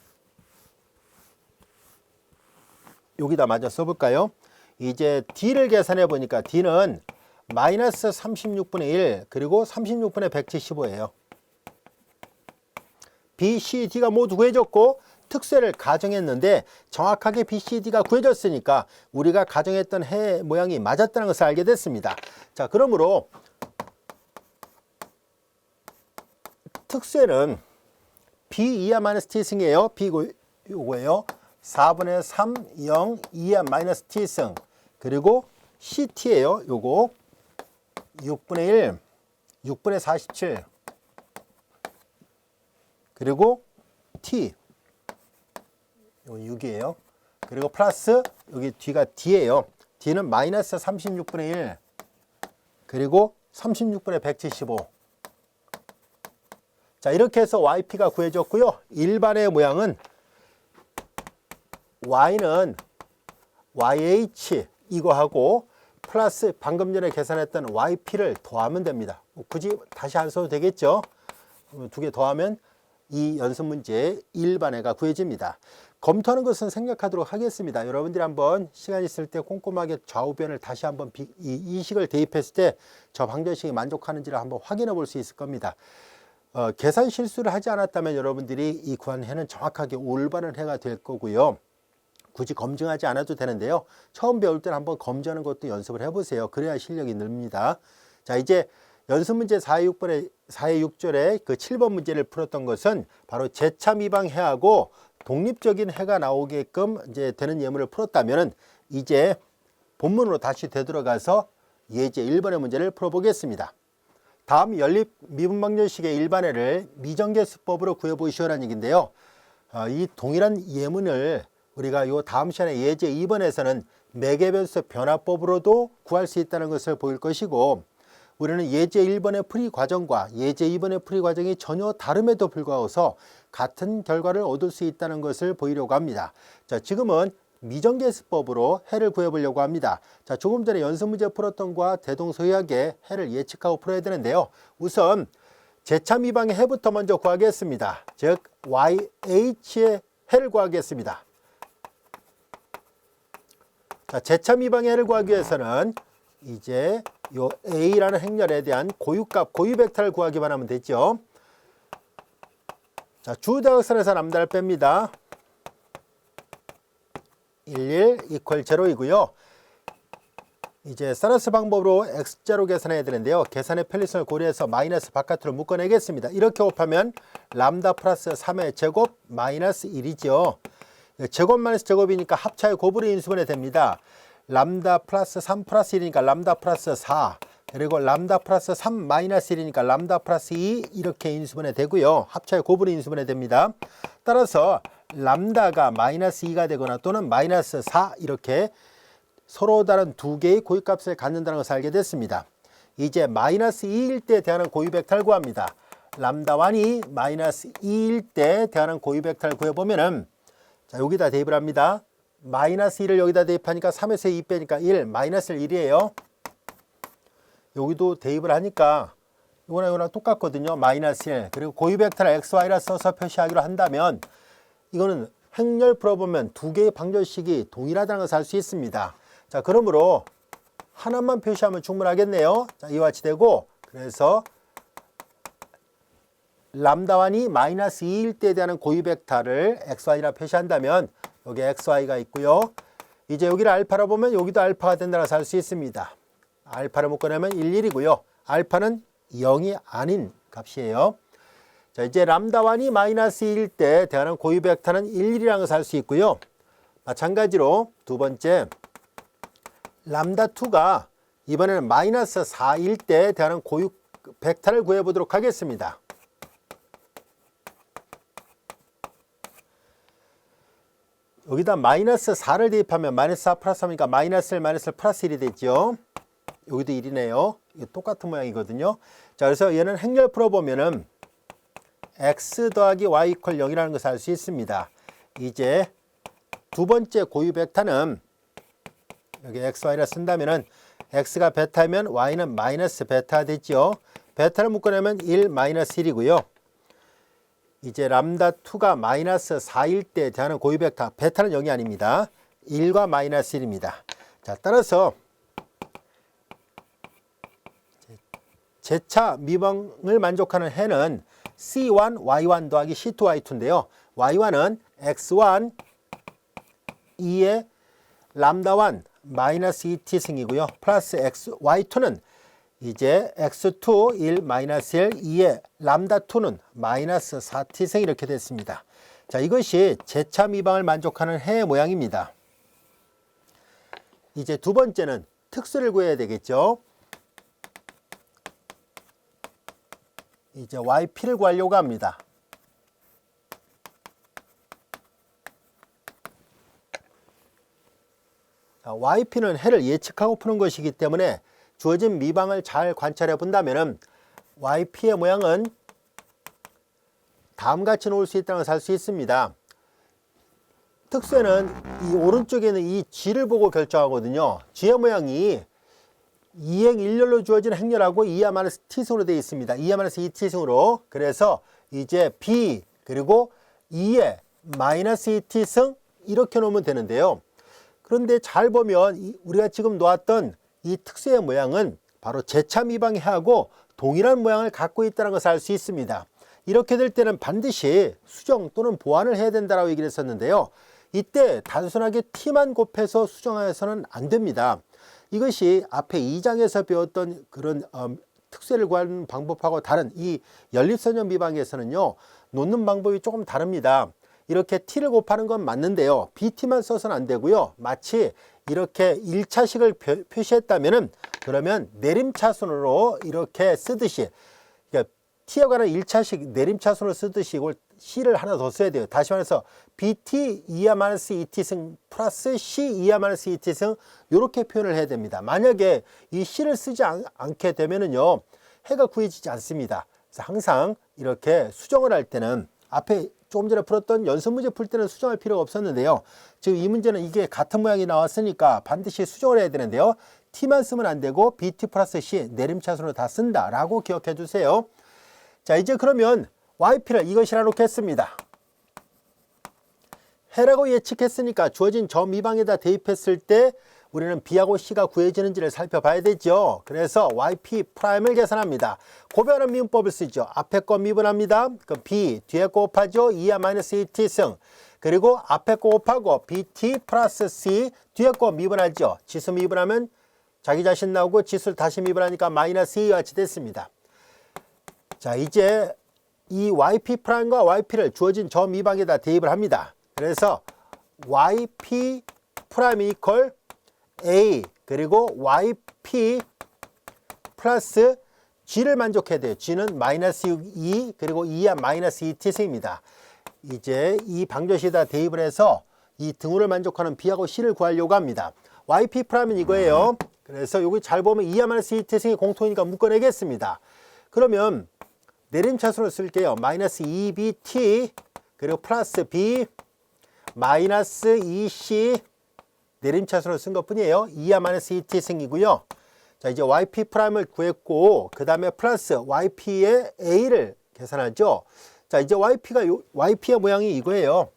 여기다 마저 써볼까요? 이제 D를 계산해 보니까 D는 마이너스 36분의 1 그리고 36분의 175예요. B, C, D가 모두 구해졌고 특수를 가정했는데 정확하게 B, C, D가 구해졌으니까 우리가 가정했던 해 모양이 맞았다는 것을 알게 됐습니다. 자, 그러므로 특수는 B 2야 마이너스 T 승이에요. B 요거예요. 4분의 3, 0, 2야 마이너스 T 승. 그리고 CT예요. 요거 6분의 1, 6분의 47. 그리고 T. 요 6이에요. 그리고 플러스 여기 뒤가 D예요. D는 마이너스 36분의 1. 그리고 36분의 175. 자, 이렇게 해서 YP가 구해졌고요. 일반의 모양은 Y는 YH 이거하고 플러스 방금 전에 계산했던 YP를 더하면 됩니다. 굳이 다시 안 써도 되겠죠. 두 개 더하면 이 연습 문제 일반애가 구해집니다. 검토하는 것은 생략하도록 하겠습니다. 여러분들이 한번 시간 있을 때 꼼꼼하게 좌우변을 다시 한번 이 식을 대입했을 때 저 방정식이 만족하는지를 한번 확인해 볼 수 있을 겁니다. 계산 실수를 하지 않았다면 여러분들이 이 구한 해는 정확하게 올바른 해가 될 거고요. 굳이 검증하지 않아도 되는데요. 처음 배울 때는 한번 검증하는 것도 연습을 해보세요. 그래야 실력이 늘립니다. 자, 이제 연습 문제 4회 6절에 그 7번 문제를 풀었던 것은 바로 재차 미방 해하고 독립적인 해가 나오게끔 이제 되는 예문을 풀었다면은 이제 본문으로 다시 되돌아가서 예제 1번의 문제를 풀어보겠습니다. 다음 연립 미분방정식의 일반해를 미정계수법으로 구해보시오라는 얘기인데요. 이 동일한 예문을 우리가 요 다음 시간에 예제 2번에서는 매개변수 변화법으로도 구할 수 있다는 것을 보일 것이고, 우리는 예제 1번의 풀이 과정과 예제 2번의 풀이 과정이 전혀 다름에도 불구하고서 같은 결과를 얻을 수 있다는 것을 보이려고 합니다. 자, 지금은 미정계수법으로 해를 구해보려고 합니다. 자, 조금 전에 연습 문제 풀었던 것과 대동소이하게 해를 예측하고 풀어야 되는데요. 우선 재차 미방의 해부터 먼저 구하겠습니다. 즉 YH의 해를 구하겠습니다. 자, 제차 미방의 해를 구하기 위해서는 이제 요 A라는 행렬에 대한 고유값, 고유 벡터를 구하기만 하면 되죠. 자, 주대각선에서 람다를 뺍니다. 11 이퀄 0이고요. 이제 사라스 방법으로 x0 계산해야 되는데요. 계산의 편리성을 고려해서 마이너스 바깥으로 묶어내겠습니다. 이렇게 곱하면 람다 플러스 3의 제곱 마이너스 1이죠. 제곱 마이너스 제곱이니까 합차의 곱으로 인수분해 됩니다. 람다 플러스 3 플러스 1이니까 람다 플러스 4, 그리고 람다 플러스 3 마이너스 1이니까 람다 플러스 2 이렇게 인수분해 되고요. 합차의 곱으로 인수분해 됩니다. 따라서 람다가 마이너스 2가 되거나 또는 마이너스 4 이렇게 서로 다른 두 개의 고유값을 갖는다는 것을 알게 됐습니다. 이제 마이너스 2일 때 대하는 고유 벡터를 구합니다. 람다 1이 마이너스 2일 때 대하는 고유 벡터를 구해보면은, 자, 여기다 대입을 합니다. 마이너스 1을 여기다 대입하니까 3에서 2 빼니까 1, 마이너스 1이에요. 여기도 대입을 하니까 이거랑 똑같거든요. 마이너스 1. 그리고 고유 벡터를 XY라 써서 표시하기로 한다면 이거는 행렬 풀어보면 두 개의 방정식이 동일하다는 것을 알 수 있습니다. 자, 그러므로 하나만 표시하면 충분하겠네요. 자, 이와 같이 되고, 그래서 람다1이 마이너스 2일 때에 대한 고유 벡터를 xy라 표시한다면 여기 xy가 있고요. 이제 여기를 알파로 보면 여기도 알파가 된다고 알 수 있습니다. 알파를 묶어내면 11이고요. 알파는 0이 아닌 값이에요. 자, 이제 람다1이 마이너스 2일 때 대하는 고유 벡터는 11이라는 것을 알 수 있고요. 마찬가지로 두 번째 람다2가 이번에는 마이너스 4일 때 대하는 고유 벡터를 구해보도록 하겠습니다. 여기다 마이너스 4를 대입하면 마이너스 4 플러스 3이니까 마이너스 1 마이너스 1 플러스 1이 되죠. 여기도 1이네요. 이거 똑같은 모양이거든요. 자, 그래서 얘는 행렬 풀어보면은 x 더하기 y 이퀄 0이라는 것을 알 수 있습니다. 이제 두 번째 고유 벡터는 여기 xy를 쓴다면은 x가 베타면 y는 마이너스 베타 되죠. 베타를 묶어내면 1 마이너스 1이고요. 이제 람다2가 마이너스 4일 때 대하는 고유 벡터, 베타는 0이 아닙니다. 1과 마이너스 1입니다. 자, 따라서 제차 미방을 만족하는 해는 C1, Y1 더하기 C2, Y2인데요. Y1은 X1, 2의 람다1 마이너스 2t승이고요. 플러스 Y2는 이제 X2, 1, 마이너스 1, 2의 람다2는 마이너스 4t승 이렇게 됐습니다. 자, 이것이 제차 미방을 만족하는 해의 모양입니다. 이제 두 번째는 특수를 구해야 되겠죠. 이제 YP를 구하려고 합니다. 자, YP는 해를 예측하고 푸는 것이기 때문에 주어진 미방을 잘 관찰해 본다면 YP의 모양은 다음같이 놓을 수 있다는 것을 알 수 있습니다. 특수에는 이 오른쪽에 있는 이 G를 보고 결정하거든요. G의 모양이 2행 1열로 주어진 행렬하고 2-t승으로 되어 있습니다. 2-2t승으로. 그래서 이제 B 그리고 2의 마이너스 2t승 이렇게 놓으면 되는데요. 그런데 잘 보면 우리가 지금 놓았던 이 특수의 모양은 바로 제차 미방의 해하고 동일한 모양을 갖고 있다는 것을 알 수 있습니다. 이렇게 될 때는 반드시 수정 또는 보완을 해야 된다고 얘기를 했었는데요. 이때 단순하게 t만 곱해서 수정해서는 안 됩니다. 이것이 앞에 2장에서 배웠던 그런 특수를 구하는 방법하고 다른 이 연립선형 미방에서는요. 놓는 방법이 조금 다릅니다. 이렇게 t를 곱하는 건 맞는데요. bt만 써서는 안 되고요. 마치 이렇게 1차식을 표시했다면은 그러면 내림차순으로 이렇게 쓰듯이 그러니까 t에 관한 1차식 내림차순으로 쓰듯이 이걸 c를 하나 더 써야 돼요. 다시 말해서 bt 2-2t승 플러스 c 2-2t승 이렇게 표현을 해야 됩니다. 만약에 이 c를 쓰지 않게 되면은요 해가 구해지지 않습니다. 그래서 항상 이렇게 수정을 할 때는 앞에 조금 전에 풀었던 연습 문제 풀 때는 수정할 필요가 없었는데요. 지금 이 문제는 이게 같은 모양이 나왔으니까 반드시 수정을 해야 되는데요. t만 쓰면 안 되고 bt 플러스 c 내림차순으로 다 쓴다라고 기억해 주세요. 자, 이제 그러면 YP를 이것이라 놓겠습니다. 해라고 예측했으니까 주어진 저 미방에다 대입했을 때 우리는 B하고 C가 구해지는지를 살펴봐야 되죠. 그래서 yp 프라임을 계산합니다. 고변환 미분법을 쓰죠. 앞에 거 미분합니다. 그럼 B 뒤에 거 곱하죠. 2야 마이너스 2t 승. 그리고 앞에 거 곱하고 bt 플러스 c 뒤에 거 미분하죠. 지수 미분하면 자기 자신 나오고 지수를 다시 미분하니까 마이너스 2와 같이 됐습니다. 자, 이제 이 yp 프라임과 yp를 주어진 저 미방에다 대입을 합니다. 그래서 yp 프라임 이퀄 a 그리고 yp 플러스 g를 만족해야 돼요. g는 마이너스 2 그리고 2야 마이너스 2t승입니다. 이제 이 방정식에다 대입을 해서 이 등호를 만족하는 b하고 c를 구하려고 합니다. yp 프라임은 이거예요. 그래서 여기 잘 보면 2야 마이너스 2t승이 공통이니까 묶어내겠습니다. 그러면 내림차순을 쓸게요. 마이너스 2bt 그리고 플러스 b 마이너스 2c 내림차순을 쓴 것뿐이에요. 2야 마이너스 2t승이고요. 자, 이제 yp 프라임을 구했고 그 다음에 플러스 yp의 a를 계산하죠. 자, 이제 yp의 모양이 이거예요.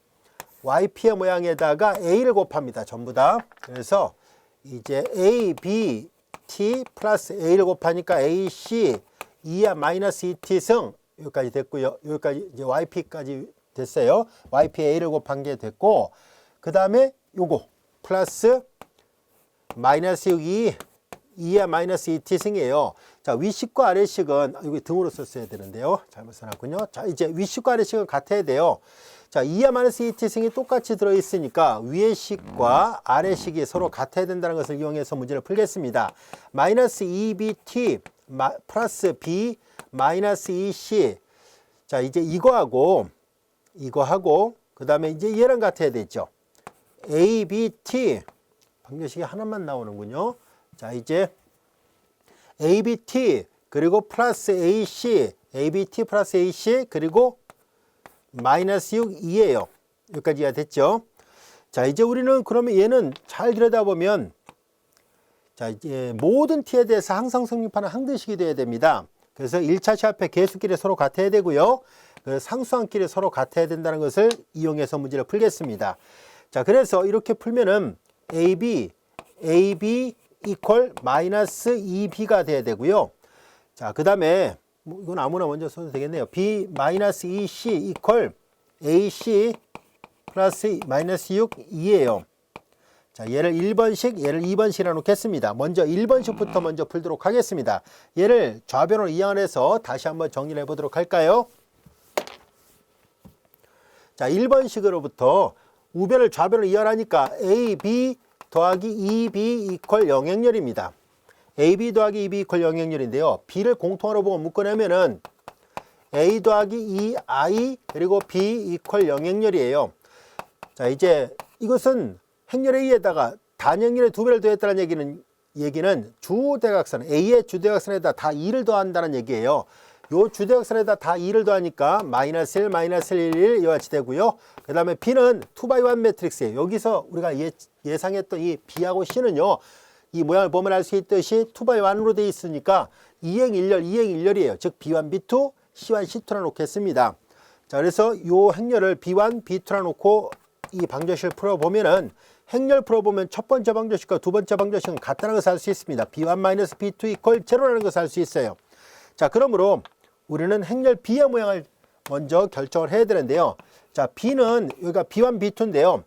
yp의 모양에다가 a를 곱합니다. 전부 다. 그래서 이제 a, b, t 플러스 a를 곱하니까 ac 2야 마이너스 2t승 여기까지 됐고요. 여기까지 이제 yp까지 됐어요. yp a를 곱한 게 됐고 그 다음에 요거 플러스 마이너스 2야 마이너스 2t승이에요. 자, 위식과 아래식은 여기 등으로 썼어야 되는데요. 잘못 써놨군요. 자, 이제 위식과 아래식은 같아야 돼요. 자, 2야 마이너스 2t승이 똑같이 들어있으니까 위의 식과 아래식이 서로 같아야 된다는 것을 이용해서 문제를 풀겠습니다. 마이너스 2bt 플러스 b 마이너스 2c. 자, 이제 이거하고 그 다음에 이제 얘랑 같아야 되죠. abt 방정식이 하나만 나오는군요. 자, 이제 abt 그리고 플러스 ac abt 플러스 ac 그리고 마이너스 6 2예요. 여기까지가 됐죠. 자, 이제 우리는 그러면 얘는 잘 들여다보면 자, 이제 모든 t에 대해서 항상 성립하는 항등식이 돼야 됩니다. 그래서 1차 시합의 개수끼리 서로 같아야 되고요. 상수항끼리 서로 같아야 된다는 것을 이용해서 문제를 풀겠습니다. 자, 그래서 이렇게 풀면은 AB 이퀄 마이너스 2b가 돼야 되고요. 자, 그 다음에 뭐 이건 아무나 먼저 써도 되겠네요. b 마이너스 2c 이퀄 ac 플러스 마이너스 6 2예요. 자, 얘를 1번식, 얘를 2번식이라 놓겠습니다. 먼저 1번식부터 먼저 풀도록 하겠습니다. 얘를 좌변으로 이항해서 다시 한번 정리를 해보도록 할까요? 자, 1번식으로부터 우변을 좌변으로 이항하니까 AB 더하기 2B 이퀄 영행렬입니다. AB 더하기 2B 이퀄 영행렬인데요. B를 공통으로 보고 묶어내면은 A 더하기 2I 그리고 B 이퀄 영행렬이에요. 자, 이제 이것은 행렬 A에다가 단행렬의 2배를 더했다는 얘기는 주대각선 A의 주대각선에다 다 2를 더한다는 얘기예요. 요 주대각선에다 다 2를 더하니까 마이너스 1, 마이너스 1, 1 이와 같이 되고요. 그 다음에 B는 2x1 매트릭스예요. 여기서 우리가 예상했던 이 B하고 C는요. 이 모양을 보면 알 수 있듯이 2x1으로 되어 있으니까 2행 1렬, 2행 1렬이에요. 즉 B1, B2, C1, C2라 놓겠습니다. 자, 그래서 요 행렬을 B1, B2라 놓고 이 방정식을 풀어보면은 행렬 풀어보면 첫 번째 방정식과 두 번째 방정식은 같다는 것을 알 수 있습니다. B1 B2 이퀄 제로라는 것을 알 수 있어요. 자, 그러므로 우리는 행렬 B의 모양을 먼저 결정을 해야 되는데요. 자, B는 여기가 B1, B2인데요.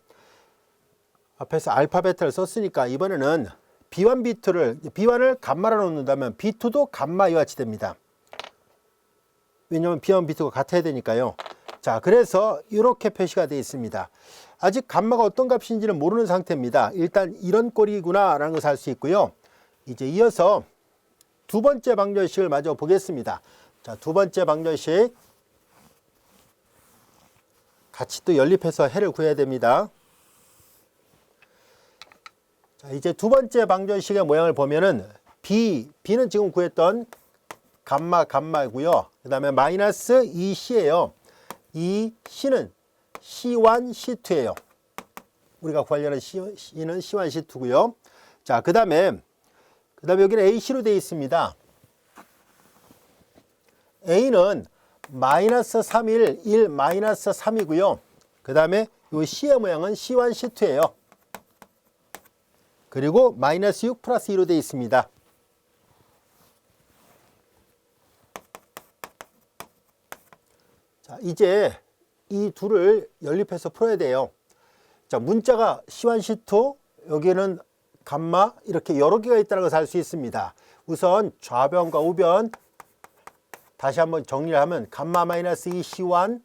앞에서 알파벳을 썼으니까 이번에는 B1, B1을 감마로 놓는다면 B2도 감마 이와 같이 됩니다. 왜냐하면 B1, B2가 같아야 되니까요. 자, 그래서 이렇게 표시가 되어 있습니다. 아직 감마가 어떤 값인지는 모르는 상태입니다. 일단 이런 꼴이구나 라는 것을 알 수 있고요. 이제 이어서 두 번째 방정식을 마저 보겠습니다. 자, 두 번째 방정식 같이 또 연립해서 해를 구해야 됩니다. 자, 이제 두 번째 방정식의 모양을 보면은 B는 지금 구했던 감마고요. 그 다음에 마이너스 2C예요. 이 C는 C1, C2예요. 우리가 구하려는 C는 C1, C2고요. 자, 그 다음에 여기는 AC로 되어 있습니다. A는 마이너스 3, 1, 마이너스 3이고요. 그 다음에 이 C의 모양은 C1, C2예요. 그리고 마이너스 6 플러스 2로 되어 있습니다. 자, 이제 이 둘을 연립해서 풀어야 돼요. 자, 문자가 C1, C2, 여기는 감마 이렇게 여러 개가 있다는 것을 알 수 있습니다. 우선 좌변과 우변 다시 한번 정리를 하면 감마 마이너스 2 C1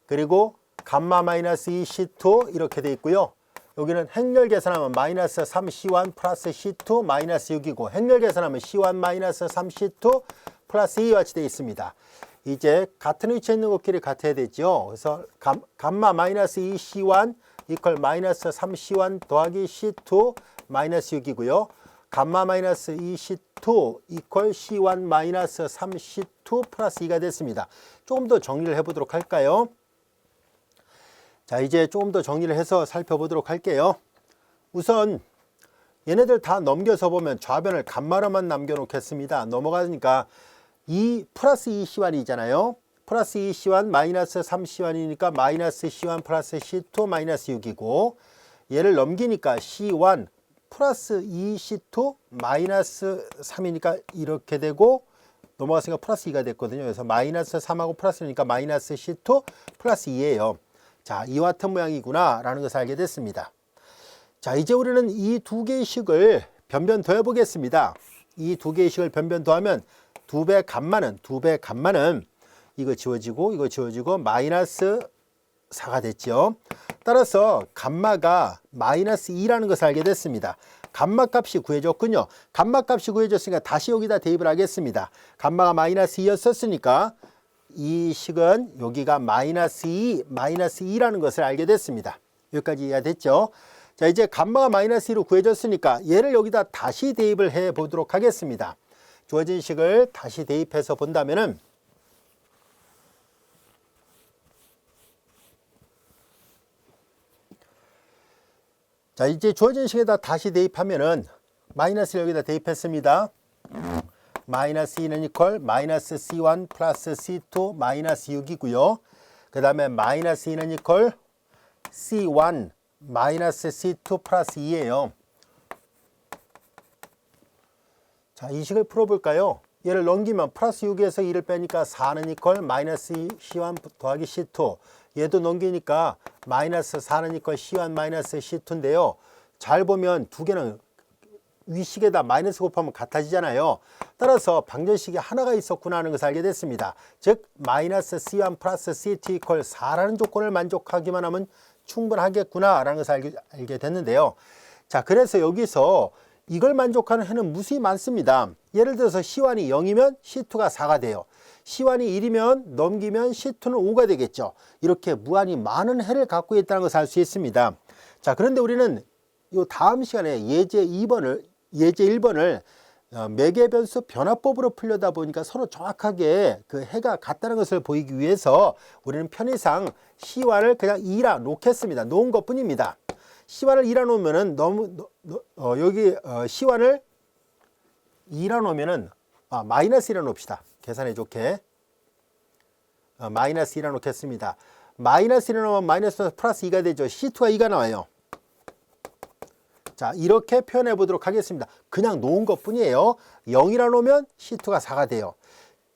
그리고 감마 마이너스 2 C2 이렇게 돼 있고요. 여기는 행렬 계산하면 마이너스 3 C1 플러스 C2 마이너스 6이고 행렬 계산하면 C1 마이너스 3 C2 플러스 2와 같이 되어 있습니다. 이제 같은 위치에 있는 것끼리 같아야 되죠. 그래서 감마 마이너스 2 C1 이퀄 마이너스 3 C1 더하기 C2 마이너스 6이고요. 감마 마이너스 2 C2 이퀄 C1 마이너스 3 C2 플러스 2가 됐습니다. 조금 더 정리를 해보도록 할까요? 자, 이제 조금 더 정리를 해서 살펴보도록 할게요. 우선 얘네들 다 넘겨서 보면 좌변을 감마로만 남겨놓겠습니다. 넘어가니까 2 플러스 2C1이잖아요. 플러스 2C1 마이너스 3C1이니까 마이너스 C1 플러스 C2 마이너스 6이고 얘를 넘기니까 C1 플러스 2C2 마이너스 3이니까 이렇게 되고 넘어갔으니까 플러스 2가 됐거든요. 그래서 마이너스 3하고 플러스니까 마이너스 C2 플러스 2예요. 자, 이와 같은 모양이구나 라는 것을 알게 됐습니다. 자, 이제 우리는 이 두 개의 식을 변변 더해 보겠습니다. 이 두 개의 식을 변변 더하면 두 배 감마는 이거 지워지고 마이너스 4가 됐죠. 따라서 감마가 마이너스 2라는 것을 알게 됐습니다. 감마 값이 구해졌군요. 감마 값이 구해졌으니까 다시 여기다 대입을 하겠습니다. 감마가 마이너스 2였었으니까 이 식은 여기가 마이너스 2라는 것을 알게 됐습니다. 여기까지 이해가 됐죠. 자, 이제 감마가 마이너스 2로 구해졌으니까 얘를 여기다 다시 대입을 해 보도록 하겠습니다. 주어진 식을 다시 대입해서 본다면은 자, 이제 주어진 식에다 다시 대입하면은 마이너스를 여기다 대입했습니다. 마이너스 2는 이퀄 마이너스 C1 플러스 C2 마이너스 6이고요. 그 다음에 마이너스 2는 이퀄 C1 마이너스 C2 플러스 2예요. 자, 이 식을 풀어볼까요? 얘를 넘기면 플러스 6에서 2를 빼니까 4는 이퀄 마이너스 C1 더하기 C2. 얘도 넘기니까 마이너스 4는 이퀄 C1 마이너스 C2인데요. 잘 보면 두 개는 위식에다 마이너스 곱하면 같아지잖아요. 따라서 방정식이 하나가 있었구나 하는 것을 알게 됐습니다. 즉 마이너스 C1 플러스 C2 이퀄 4라는 조건을 만족하기만 하면 충분하겠구나 라는 것을 알게 됐는데요. 자, 그래서 여기서 이걸 만족하는 해는 무수히 많습니다. 예를 들어서 C1이 0이면 C2가 4가 돼요. C1이 1이면 넘기면 C2는 5가 되겠죠. 이렇게 무한히 많은 해를 갖고 있다는 것을 알 수 있습니다. 자, 그런데 우리는 이 다음 시간에 예제 1번을 매개변수 변화법으로 풀려다 보니까 서로 정확하게 그 해가 같다는 것을 보이기 위해서 우리는 편의상 C1을 그냥 2라 놓겠습니다. 놓은 것 뿐입니다. C1을 2라 놓으면은 여기 C1을 2라 놓으면은 마이너스 1라 놓읍시다. 계산해 좋게. 마이너스 2라 놓겠습니다. 마이너스 1라 놓으면 마이너스 플러스 2가 되죠. C2가 2가 나와요. 자, 이렇게 표현해 보도록 하겠습니다. 그냥 놓은 것 뿐이에요. 0이라 놓으면 C2가 4가 돼요.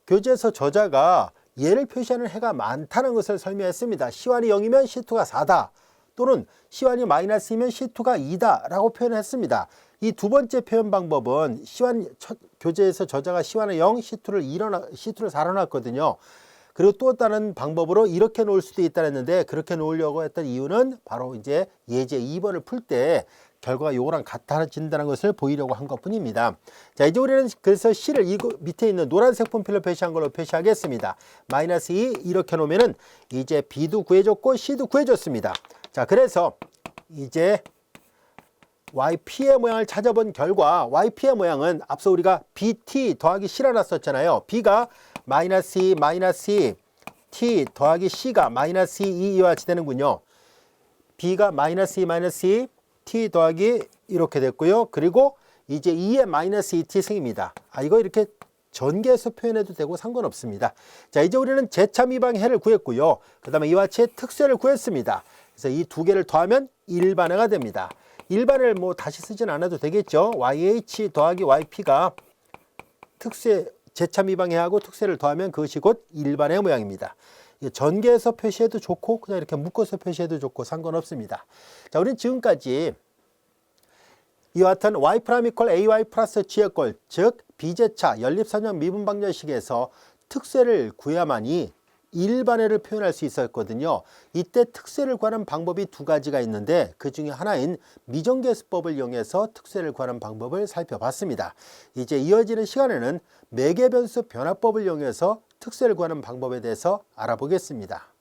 교재에서 저자가 얘를 표시하는 해가 많다는 것을 설명했습니다. C1이 0이면 C2가 4다. 또는 C1이 마이너스이면 C2가 2다 라고 표현했습니다. 이 두 번째 표현 방법은 교재에서 저자가 C1을 0, C2를 4로 놨거든요. 그리고 또 다른 방법으로 이렇게 놓을 수도 있다 했는데 그렇게 놓으려고 했던 이유는 바로 이제 예제 2번을 풀 때 결과가 요거랑 같아진다는 것을 보이려고 한 것 뿐입니다. 자, 이제 우리는 그래서 C를 이 밑에 있는 노란색 분필로 표시한 걸로 표시하겠습니다. 마이너스 2 이렇게 놓으면은 이제 B도 구해줬고 C도 구해줬습니다. 자, 그래서 이제 YP의 모양을 찾아본 결과 YP의 모양은 앞서 우리가 BT 더하기 C라 놨었잖아요. B가 마이너스 2 마이너스 2 T 더하기 C가 마이너스 2 이와 같이 되는군요. B가 마이너스 2 마이너스 2 T 더하기 이렇게 됐고요. 그리고 이제 2의 마이너스 2T 승입니다. 이거 이렇게 전개해서 표현해도 되고 상관없습니다. 자, 이제 우리는 제차 미방 해를 구했고요. 그 다음에 이와 같이 특수해를 구했습니다. 그래서 이 두 개를 더하면 일반해가 됩니다. 일반을 뭐 다시 쓰진 않아도 되겠죠. YH 더하기 YP가 특수의 재차 미방해하고 특수를 더하면 그것이 곧 일반의 모양입니다. 전개해서 표시해도 좋고 그냥 이렇게 묶어서 표시해도 좋고 상관없습니다. 자, 우리는 지금까지 이와 같은 y' 이퀄 ay 플러스 g의 꼴, 즉 비제차 연립선형 미분방정식에서 특수를 구해야만이 일반회를 표현할 수 있었거든요. 이때 특수를 구하는 방법이 두 가지가 있는데 그 중에 하나인 미정계수법을 이용해서 특수를 구하는 방법을 살펴봤습니다. 이제 이어지는 시간에는 매개변수 변화법을 이용해서 특수를 구하는 방법에 대해서 알아보겠습니다.